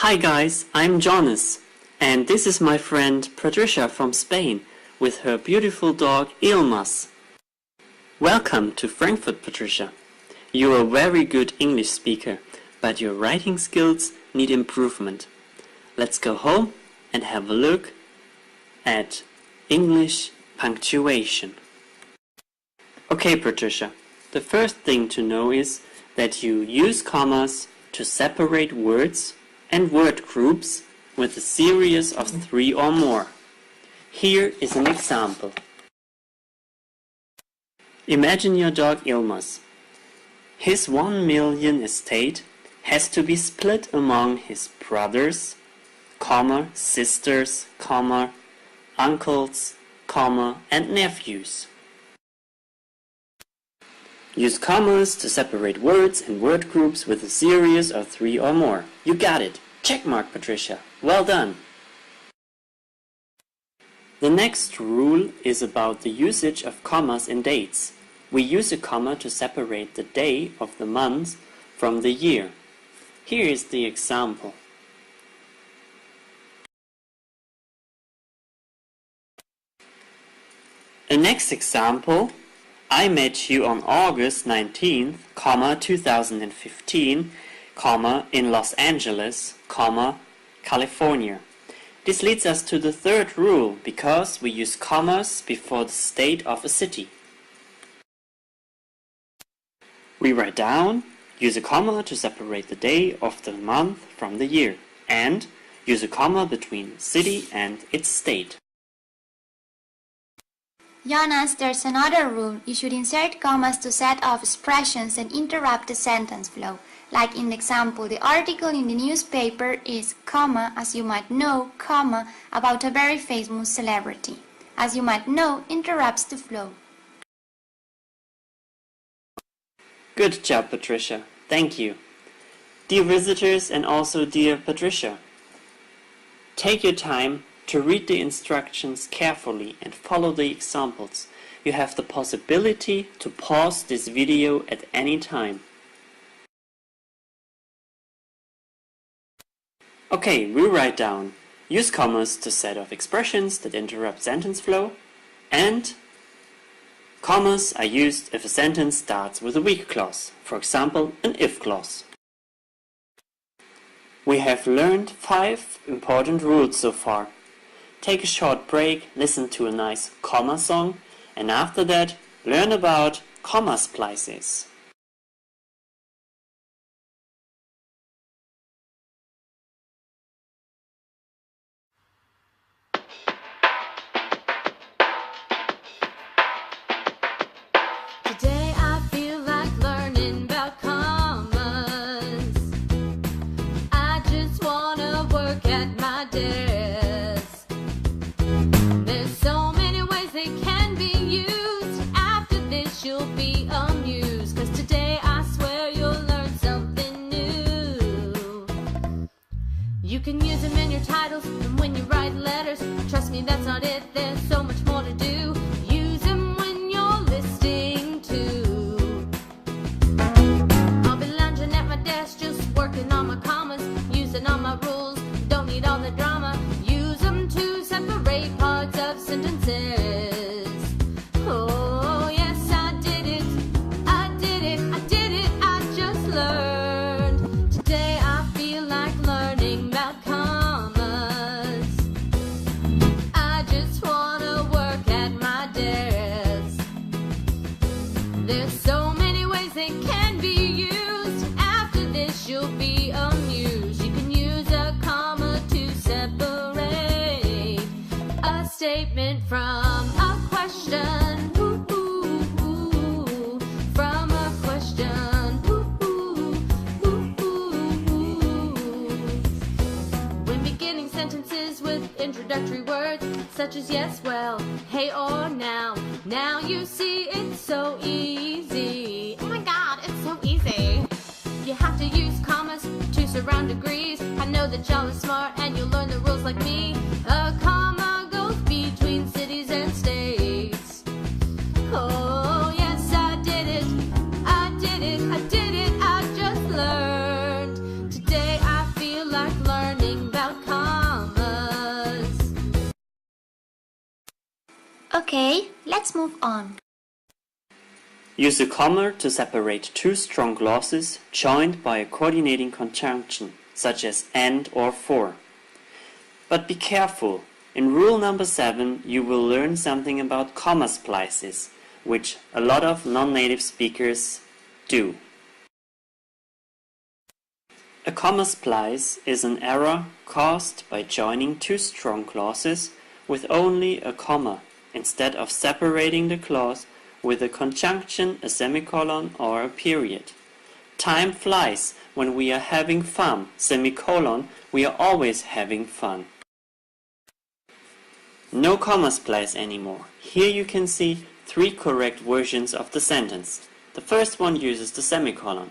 Hi guys, I'm Jonas, and this is my friend Patricia from Spain with her beautiful dog Ilmas. Welcome to Frankfurt, Patricia. You're a very good English speaker, but your writing skills need improvement. Let's go home and have a look at English punctuation. Okay, Patricia, the first thing to know is that you use commas to separate words and word groups with a series of 3 or more. Here is an example. Imagine your dog Ilmas. His 1 million estate has to be split among his brothers, comma, sisters, comma, uncles, comma, and nephews. Use commas to separate words and word groups with a series of 3 or more. You got it! Check mark, Patricia. Well done! The next rule is about the usage of commas in dates. We use a comma to separate the day of the month from the year. Here is the example. The next example, I met you on August 19th, 2015, in Los Angeles, California. This leads us to the third rule because we use commas before the state of a city. We write down, use a comma to separate the day of the month from the year, and use a comma between city and its state. Jonas, there's another rule. You should insert commas to set off expressions and interrupt the sentence flow. Like in the example, the article in the newspaper is, comma, as you might know, comma, about a very famous celebrity. As you might know, interrupts the flow. Good job, Patricia. Thank you. Dear visitors and also dear Patricia, take your time to read the instructions carefully and follow the examples. You have the possibility to pause this video at any time. Okay, we write down, use commas to set off expressions that interrupt sentence flow, and commas are used if a sentence starts with a weak clause, for example, an if clause. We have learned 5 important rules so far. Take a short break, listen to a nice comma song, and after that, learn about comma splices. Today I feel like learning about commas. I just wanna work at my desk. There's so many ways they can be used. After this you'll be amused, 'cause today I swear you'll learn something new. You can use them in your titles and when you write letters. Trust me, that's not it, there's so much more to do. Use them when you're listening to. I'll be lounging at my desk just working on my commas, using all my rules, don't need all the drama. Use them to separate parts of sentences. Oh yes, I did it, I did it, I did it, I just learned. Today I feel like learning about commas. I just wanna work at my desk. There's so many ways they can be used. After this you'll be amused. You can use a comma to separate a statement from a question. Ooh, ooh, ooh, from a question. Ooh, ooh, ooh, ooh, ooh. When beginning sentences with introductory words such as yes, well, hey, or now. Now you see it's so easy. Oh my god, it's so easy. You have to use commas to surround degrees. I know that y'all are smart and you'll learn the rules like me. A comma goes between cities and states. Oh yes, I did it, I did it, I did it, I just learned. Today I feel like learning Okay, let's move on. Use a comma to separate two strong clauses joined by a coordinating conjunction, such as and or for. But be careful. In rule number 7, you will learn something about comma splices, which a lot of non-native speakers do. A comma splice is an error caused by joining two strong clauses with only a comma, instead of separating the clause with a conjunction, a semicolon, or a period. Time flies when we are having fun, semicolon, we are always having fun. No comma splice anymore. Here you can see 3 correct versions of the sentence. The first one uses the semicolon.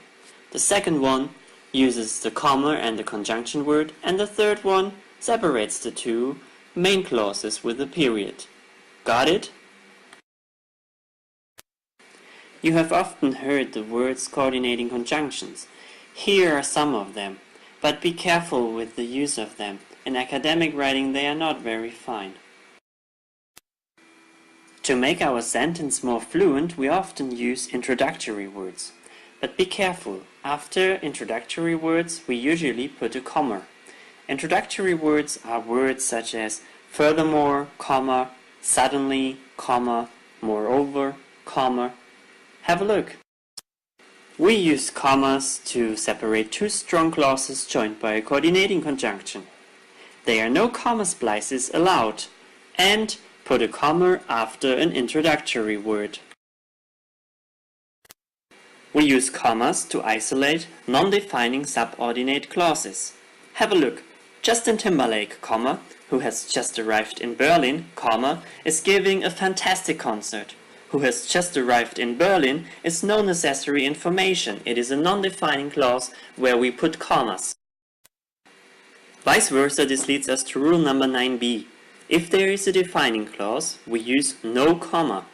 The second one uses the comma and the conjunction word, and the third one separates the two main clauses with a period. Got it? You have often heard the words coordinating conjunctions. Here are some of them, but be careful with the use of them. In academic writing they are not very fine. To make our sentence more fluent, we often use introductory words. But be careful, after introductory words we usually put a comma. Introductory words are words such as furthermore, comma, suddenly, comma, moreover, comma. Have a look. We use commas to separate two strong clauses joined by a coordinating conjunction. There are no comma splices allowed, and put a comma after an introductory word. We use commas to isolate non-defining subordinate clauses. Have a look. Justin Timberlake, comma, who has just arrived in Berlin, comma, is giving a fantastic concert. Who has just arrived in Berlin is no necessary information. It is a non-defining clause where we put commas. Vice versa, this leads us to rule number 9b. If there is a defining clause, we use no comma.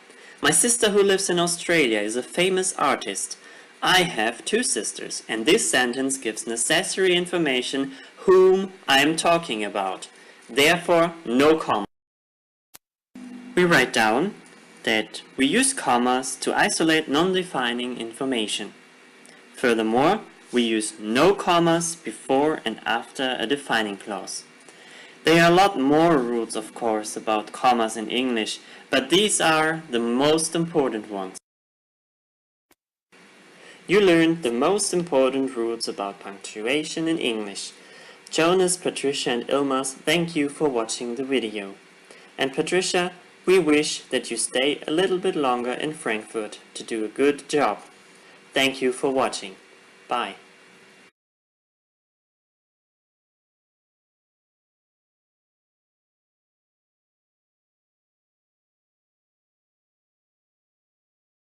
My sister who lives in Australia is a famous artist. I have 2 sisters, and this sentence gives necessary information whom I am talking about. Therefore, no comma. We write down that we use commas to isolate non-defining information. Furthermore, we use no commas before and after a defining clause. There are a lot more rules, of course, about commas in English, but these are the most important ones. You learned the most important rules about punctuation in English. Jonas, Patricia and Ilmas, thank you for watching the video. And Patricia, we wish that you stay a little bit longer in Frankfurt to do a good job. Thank you for watching. Bye.